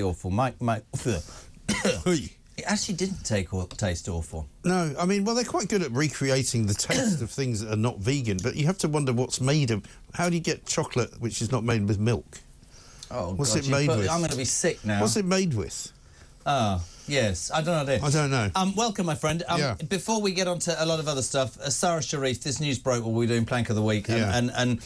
awful. It actually didn't taste awful. No, I mean, well, they're quite good at recreating the taste of things that are not vegan, but you have to wonder what's made of. How do you get chocolate which is not made with milk? Oh, what's God, it made with? I'm going to be sick now. What's it made with? Ah, yes, I don't know. I don't know. Welcome, my friend. Before we get on to a lot of other stuff, Sara Sharif, this news broke while we were doing Plank of the Week, and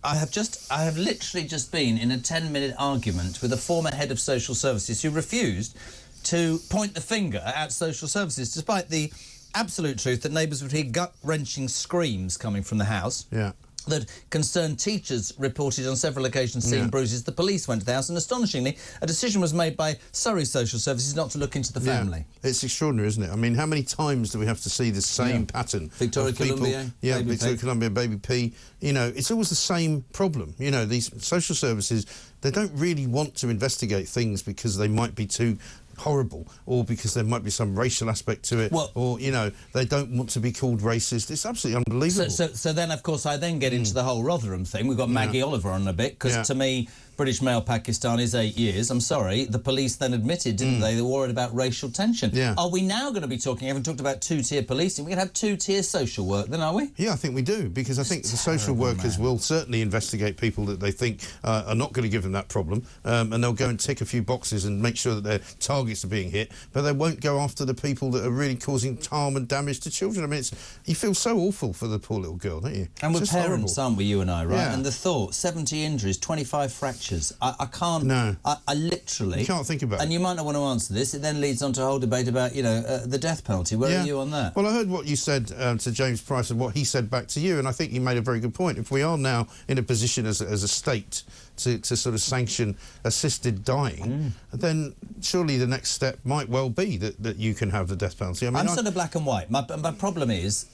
I have literally just been in a 10-minute argument with a former head of social services who refused to point the finger at social services, despite the absolute truth that neighbours would hear gut-wrenching screams coming from the house. Yeah. That concerned teachers reported on several occasions seeing bruises. The police went to the house, and astonishingly, a decision was made by Surrey Social Services not to look into the family. It's extraordinary, isn't it? I mean, how many times do we have to see the same pattern? Victoria Columbia, Victoria Columbia, Baby P. You know, it's always the same problem. You know, these social services, they don't really want to investigate things because they might be too horrible, or because there might be some racial aspect to it, or, you know, they don't want to be called racist. It's absolutely unbelievable. So then, of course, I then get into the whole Rotherham thing. We've got Maggie Oliver on a bit, because to me, British male Pakistan is 8 years. I'm sorry, the police then admitted, didn't they? They were worried about racial tension. Are we now going to be talking, haven't talked about two-tier policing, we're going to have two-tier social work then, are we? Yeah, I think we do, because I think the social workers will certainly investigate people that they think are not going to give them that problem, and they'll go and tick a few boxes and make sure that their targets are being hit, but they won't go after the people that are really causing harm and damage to children. I mean, you feel so awful for the poor little girl, don't you? And we're parents, aren't we, you and I, right? Yeah. And the thought, 70 injuries, 25 fractures. I can't... No. I literally... You can't think about it. And you might not want to answer this. It then leads on to a whole debate about, you know, the death penalty. Where are you on that? Well, I heard what you said to James Price and what he said back to you, and I think he made a very good point. If we are now in a position as a state to sort of sanction assisted dying, then surely the next step might well be that you can have the death penalty. I mean, I'm sort of black and white. My problem is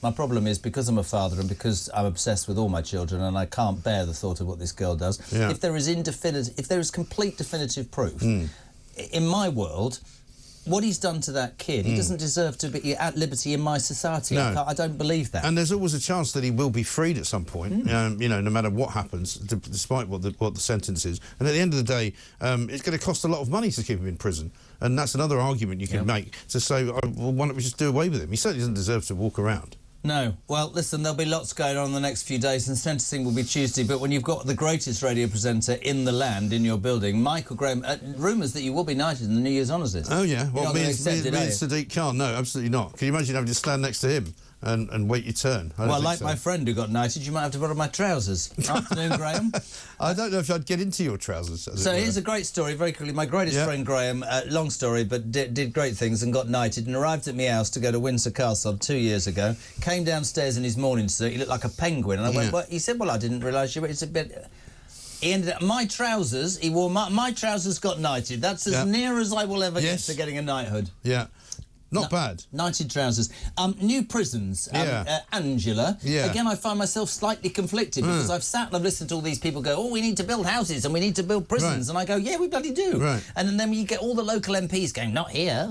because I'm a father and because I'm obsessed with all my children and I can't bear the thought of what this girl does. If there is complete definitive proof, in my world, what he's done to that kid, he doesn't deserve to be at liberty in my society. No. I don't believe that. And there's always a chance that he will be freed at some point, you know, no matter what happens, despite what the sentence is. And at the end of the day, it's going to cost a lot of money to keep him in prison. And that's another argument you can make to say, well, why don't we just do away with him? He certainly doesn't deserve to walk around. No. Well, listen, there'll be lots going on in the next few days, and sentencing will be Tuesday, but when you've got the greatest radio presenter in the land in your building, Michael Graham, rumours that you will be knighted in the New Year's Honours list. Oh, yeah. Well, me and Sadiq can't. No, absolutely not. Can you imagine having to stand next to him and wait your turn? Well, like my friend who got knighted, you might have to borrow my trousers. Afternoon, Graham. I don't know if I'd get into your trousers. So here's a great story, very quickly. My greatest friend, Graham, long story, but did great things and got knighted and arrived at my house to go to Windsor Castle 2 years ago. Came downstairs in his morning suit. He looked like a penguin. And I went, well, he said, well, I didn't realise you were... It's a bit... He ended up... My trousers, he wore... My trousers got knighted. That's as near as I will ever get to getting a knighthood. Yeah. Not bad. Knighted trousers. New prisons. Angela. Again, I find myself slightly conflicted because I've sat and I've listened to all these people go, oh, we need to build houses and we need to build prisons. And I go, yeah, we bloody do. And then you get all the local MPs going, not here.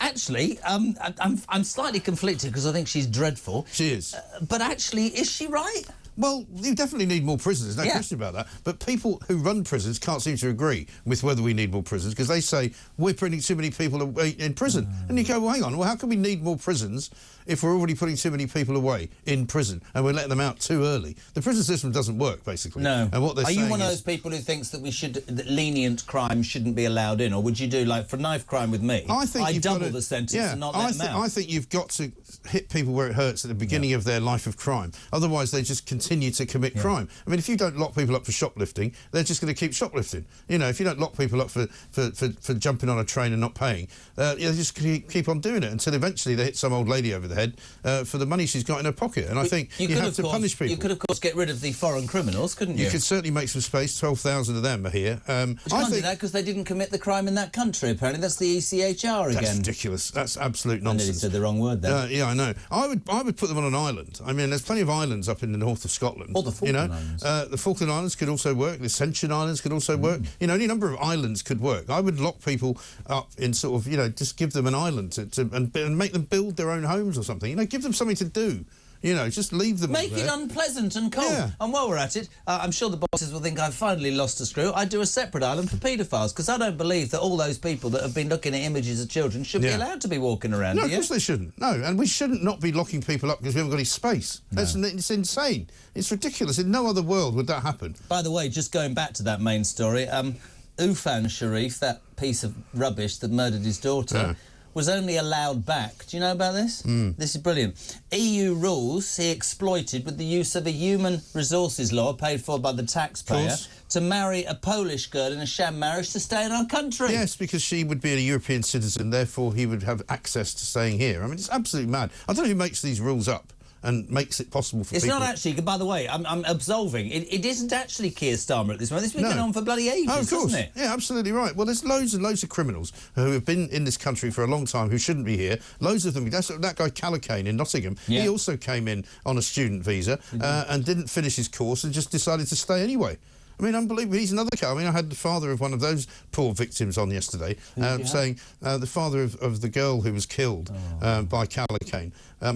Actually, I'm slightly conflicted because I think she's dreadful. She is. But actually, is she right? Well, you definitely need more prisons, there's no question about that. But people who run prisons can't seem to agree with whether we need more prisons, because they say, we're putting too many people away in prison. And you go, well, hang on, well, how can we need more prisons if we're already putting too many people away in prison and we're letting them out too early? The prison system doesn't work, basically. No. And what they're saying Are you one of those people who thinks that that lenient crime shouldn't be allowed in? Or would you do, like, for knife crime with me, I double the sentence and not let them out? I think you've got to hit people where it hurts at the beginning of their life of crime. Otherwise, they just continue to commit crime. I mean, if you don't lock people up for shoplifting, they're just going to keep shoplifting. You know, if you don't lock people up for jumping on a train and not paying, they just keep on doing it until eventually they hit some old lady over the head for the money she's got in her pocket. And I think you have to punish people. You could, of course, get rid of the foreign criminals, couldn't you? You could certainly make some space. 12,000 of them are here. But you can't do that because they didn't commit the crime in that country, apparently. That's the ECHR again. That's ridiculous. That's absolute nonsense. I nearly said the wrong word there. Yeah, I know. I would put them on an island. I mean, there's plenty of islands up in the north of Scotland. Or the Falkland Islands. The Falkland Islands could also work. The Ascension Islands could also work. You know, any number of islands could work. I would lock people up in sort of, you know, just give them an island and make them build their own homes or something. You know, give them something to do. You know, just leave them. Make it unpleasant and cold. Yeah. And while we're at it, I'm sure the bosses will think I've finally lost a screw. I do a separate island for paedophiles, because I don't believe that all those people that have been looking at images of children should be allowed to be walking around. No, of course they shouldn't. No, and we shouldn't not be locking people up because we haven't got any space. No. It's insane. It's ridiculous. In no other world would that happen. By the way, just going back to that main story, Sara Sharif, that piece of rubbish that murdered his daughter, was only allowed back. Do you know about this? This is brilliant. EU rules he exploited with the use of a human resources law paid for by the taxpayer to marry a Polish girl in a sham marriage to stay in our country. Yes, because she would be a European citizen, therefore he would have access to staying here. I mean, it's absolutely mad. I don't know who makes these rules up and makes it possible for people... It's not actually, by the way, I'm absolving. It isn't actually Keir Starmer at this moment. This has been going on for bloody ages, hasn't it? Yeah, absolutely right. Well, there's loads and loads of criminals who have been in this country for a long time who shouldn't be here. Loads of them. That guy Callaghan in Nottingham, he also came in on a student visa and didn't finish his course and just decided to stay anyway. I mean, unbelievable. He's another guy. I mean, I had the father of one of those poor victims on yesterday saying the father of the girl who was killed by Callaghan,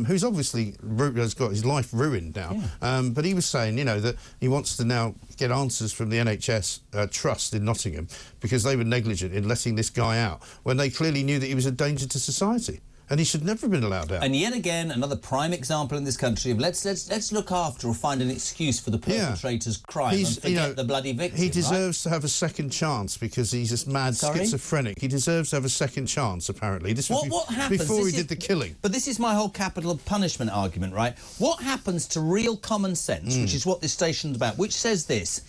who's obviously has got his life ruined now. But he was saying, you know, that he wants to now get answers from the NHS Trust in Nottingham because they were negligent in letting this guy out when they clearly knew that he was a danger to society. And he should never have been allowed out. And yet again, another prime example in this country of let's look after or find an excuse for the perpetrator's crime and forget the bloody victim. He deserves to have a second chance because he's just mad schizophrenic. He deserves to have a second chance, apparently. This was what happens before he did the killing. But this is my whole capital punishment argument, right? What happens to real common sense, which is what this station's about, which says this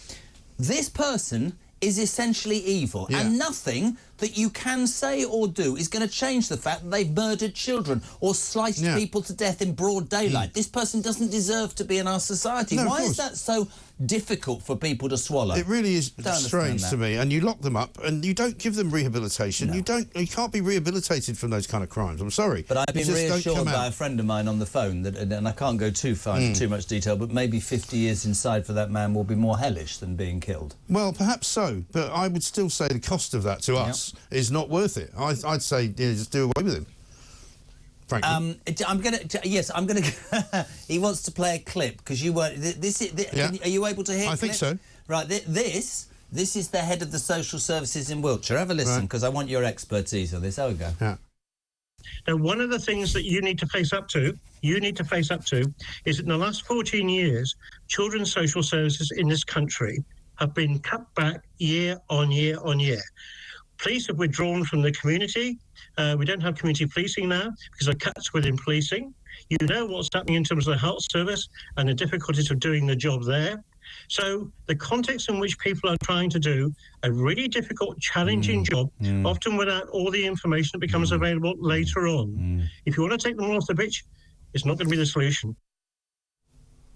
person is essentially evil, and nothing that you can say or do is going to change the fact that they've murdered children or sliced people to death in broad daylight. This person doesn't deserve to be in our society. Why is that so difficult for people to swallow? It really is strange to me. And you lock them up and you don't give them rehabilitation. You can't be rehabilitated from those kind of crimes. I'm sorry. But I've been reassured by a friend of mine on the phone that, and I can't go too far into too much detail, but maybe 50 years inside for that man will be more hellish than being killed. Well, perhaps so, but I would still say the cost of that to us is not worth it. I'd say just do away with him. Frankly. I'm gonna. He wants to play a clip because you weren't. Are you able to hear? I think so. Right. This is the head of the social services in Wiltshire. Have a listen because I want your expertise on this. There we go. Yeah. Now, one of the things that you need to face up to, is that in the last 14 years, children's social services in this country have been cut back year on year on year. Police have withdrawn from the community. We don't have community policing now because of cuts within policing. You know what's happening in terms of the health service and the difficulties of doing the job there. So the context in which people are trying to do a really difficult, challenging job, often without all the information that becomes available later on. If you want to take them off the pitch, it's not going to be the solution.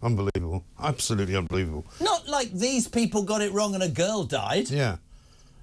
Unbelievable. Absolutely unbelievable. Not like these people got it wrong and a girl died. Yeah.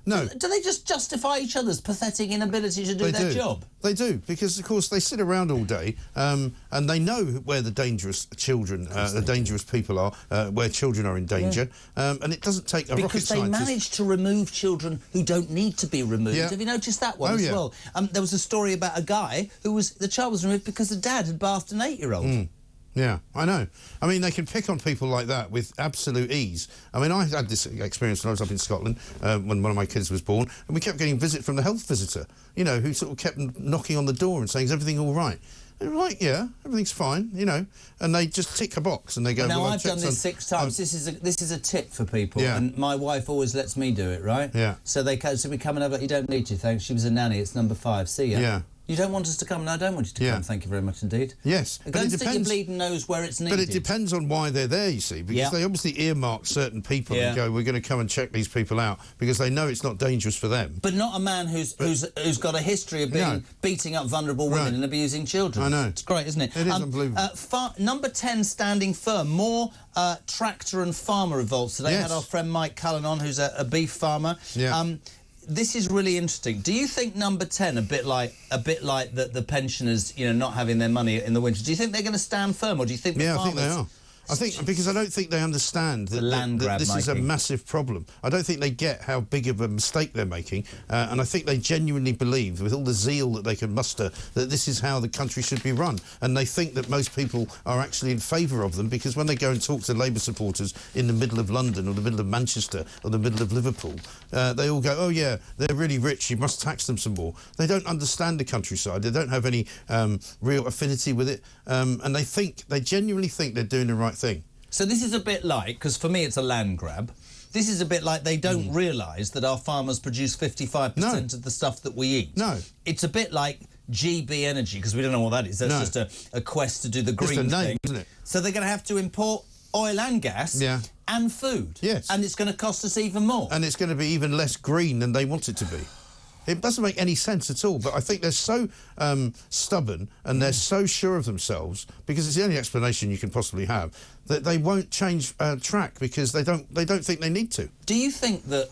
No. Do they just justify each other's pathetic inability to do their job? They do, because, of course, they sit around all day and they know where the dangerous children, the dangerous people are, where children are in danger, and it doesn't take a rocket scientist... Because they manage to remove children who don't need to be removed. Have you noticed that one as well? There was a story about a guy the child was removed because the dad had bathed an 8-year-old. Yeah, I know. I mean, they can pick on people like that with absolute ease. I mean, I had this experience when I was up in Scotland when one of my kids was born, and we kept getting a visit from the health visitor, you know, who sort of kept knocking on the door and saying, is everything all right? And we're like, yeah, everything's fine, you know. And they just tick a box and they go... Now, I've done this 6 times. This is a tip for people. And my wife always lets me do it, right? Yeah. So we come and have you don't need to, thanks. She was a nanny. It's number 5. See ya. Yeah. You don't want us to come? No, I don't want you to come. Thank you very much indeed. Yes. Go and stick your bleeding nose where it's needed. But it depends on why they're there, you see, because they obviously earmark certain people and go, we're going to come and check these people out because they know it's not dangerous for them. But not a man who's got a history of beating up vulnerable women and abusing children. I know. It's great, isn't it? It is unbelievable. Number 10, standing firm. More tractor and farmer revolts today. Had our friend Mike Cullen on, who's a beef farmer. Yeah. This is really interesting. Do you think number 10, a bit like the pensioners, you know, not having their money in the winter? Do you think they're going to stand firm, or do you think the farmers... I think they are. I think because I don't think they understand that this is a massive problem. I don't think they get how big of a mistake they're making, and I think they genuinely believe, with all the zeal that they can muster, that this is how the country should be run. And they think that most people are actually in favour of them, because when they go and talk to Labour supporters in the middle of London or the middle of Manchester or the middle of Liverpool, they all go, oh yeah, they're really rich, you must tax them some more. They don't understand the countryside. They don't have any real affinity with it, and they genuinely think they're doing the right thing. So this is a bit like, because for me it's a land grab, this is a bit like they don't realise that our farmers produce 55% of the stuff that we eat. No. It's a bit like GB Energy, because we don't know what that is. That's just a quest to do the green thing. Isn't it? So they're going to have to import oil and gas and food. Yes. And it's going to cost us even more. And it's going to be even less green than they want it to be. It doesn't make any sense at all, but I think they're so stubborn and they're so sure of themselves, because it's the only explanation you can possibly have, that they won't change track because they don't think they need to. Do you think that...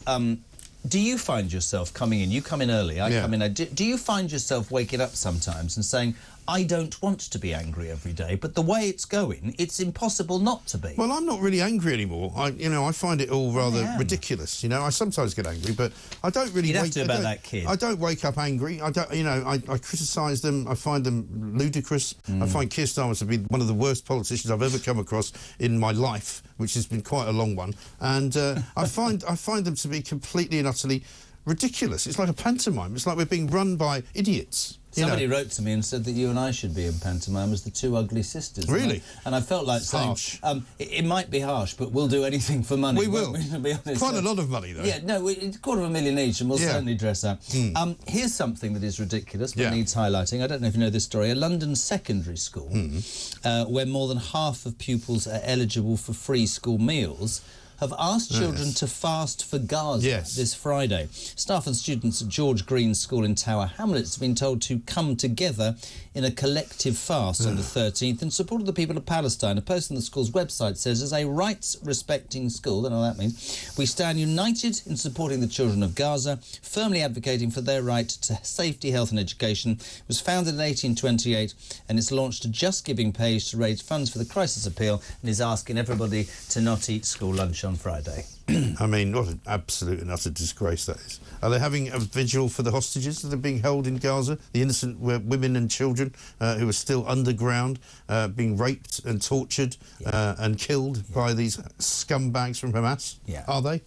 do you find yourself coming in? You come in early, I come in. Do you find yourself waking up sometimes and saying, I don't want to be angry every day, but the way it's going, it's impossible not to be? Well, I'm not really angry anymore. I find it all rather ridiculous. I sometimes get angry, but I don't really. You'd have to about that kid. I don't wake up angry. I don't. I criticise them. I find them ludicrous. I find Keir Starmer to be one of the worst politicians I've ever come across in my life, which has been quite a long one. And I find them to be completely and utterly ridiculous. It's like a pantomime. It's like we're being run by idiots. Somebody wrote to me and said that you and I should be in pantomime as the two ugly sisters. Really? And I felt like saying, it might be harsh, but we'll do anything for money. We will. To be honest. Quite a lot of money, though. Yeah, no, it's $250,000 each, and we'll certainly dress up. Here's something that is ridiculous, but needs highlighting. I don't know if you know this story. A London secondary school, where more than half of pupils are eligible for free school meals, have asked children to fast for Gaza this Friday. Staff and students at George Green School in Tower Hamlets have been told to come together in a collective fast on the 13th in support of the people of Palestine. A post on the school's website says, as a rights-respecting school, I don't know what that means, we stand united in supporting the children of Gaza, firmly advocating for their right to safety, health and education. It was founded in 1828 and it's launched a Just Giving page to raise funds for the crisis appeal, and is asking everybody to not eat school lunch on Friday. I mean, what an absolute and utter disgrace that is. Are they having a vigil for the hostages that are being held in Gaza? The innocent women and children who are still underground, being raped and tortured and killed by these scumbags from Hamas? Are they?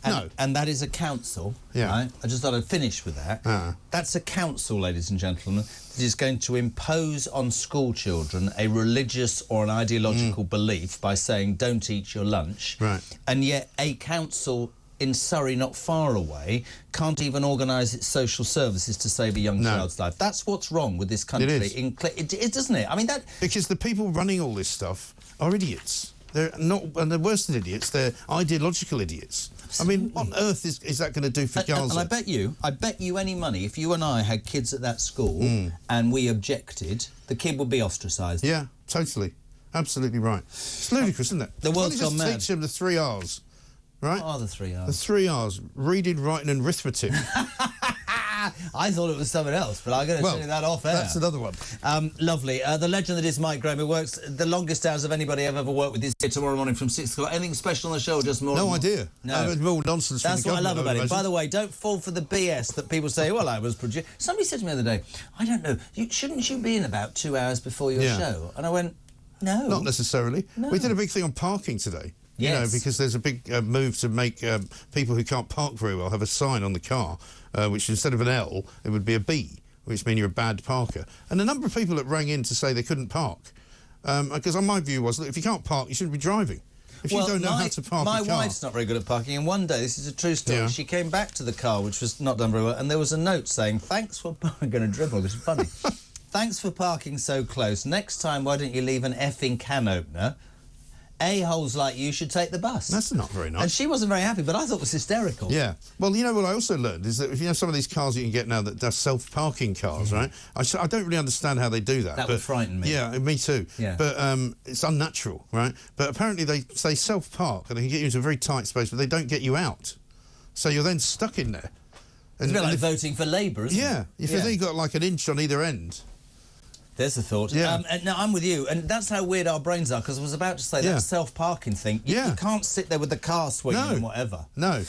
No. And that is a council, right? I just thought I'd finish with that. That's a council, ladies and gentlemen, that is going to impose on school children a religious or an ideological belief by saying, don't eat your lunch. Right. And yet a council in Surrey, not far away, can't even organise its social services to save a young child's life. That's what's wrong with this country. It is, doesn't it? I mean, that... Because the people running all this stuff are idiots. They're not, and they're worse than idiots, they're ideological idiots. Absolutely. I mean, what on earth is that going to do for Gaza? And I bet you any money, if you and I had kids at that school and we objected, the kid would be ostracised. Yeah, totally. Absolutely right. It's ludicrous, isn't it? The world's gone mad. Teach them the 3 R's, right? What are the 3 R's? The 3 R's, reading, writing and arithmetic. I thought it was something else, but I'm going to tell you that off air. That's another one. Lovely. The legend that is Mike Graham, who works the longest hours of anybody I've ever worked with, is here tomorrow morning from 6 o'clock. Anything special on the show, or just more? No idea. No. More nonsense. That's from the what I love about it. By the way, don't fall for the BS that people say, well, I was produced. Somebody said to me the other day, I don't know, shouldn't you be in about 2 hours before your show? And I went, no. Not necessarily. No. We did a big thing on parking today. Yes. You know, because there's a big move to make people who can't park very well have a sign on the car, which instead of an L, it would be a B, which means you're a bad parker. And a number of people that rang in to say they couldn't park, because on my view was, look, if you can't park, you shouldn't be driving. If you don't know how to park a car... My wife's not very good at parking, and one day, this is a true story, she came back to the car, which was not done very well, and there was a note saying, thanks for... I'm going to dribble, this is funny. Thanks for parking so close. Next time, why don't you leave an effing can opener? A-holes like you should take the bus. That's not very nice. And she wasn't very happy, but I thought it was hysterical. Yeah. Well, you know what I also learned is that if you have some of these cars you can get now that are self-parking cars, right? I don't really understand how they do that. That would frighten me. Yeah, me too. Yeah. But it's unnatural, right? But apparently they self-park and they can get you into a very tight space, but they don't get you out. So you're then stuck in there. It's a bit like voting for Labour, isn't it? Yeah. If you've got like an inch on either end... There's a thought. Yeah. Now, I'm with you, and that's how weird our brains are, because I was about to say that self-parking thing. You can't sit there with the car swinging and whatever. No.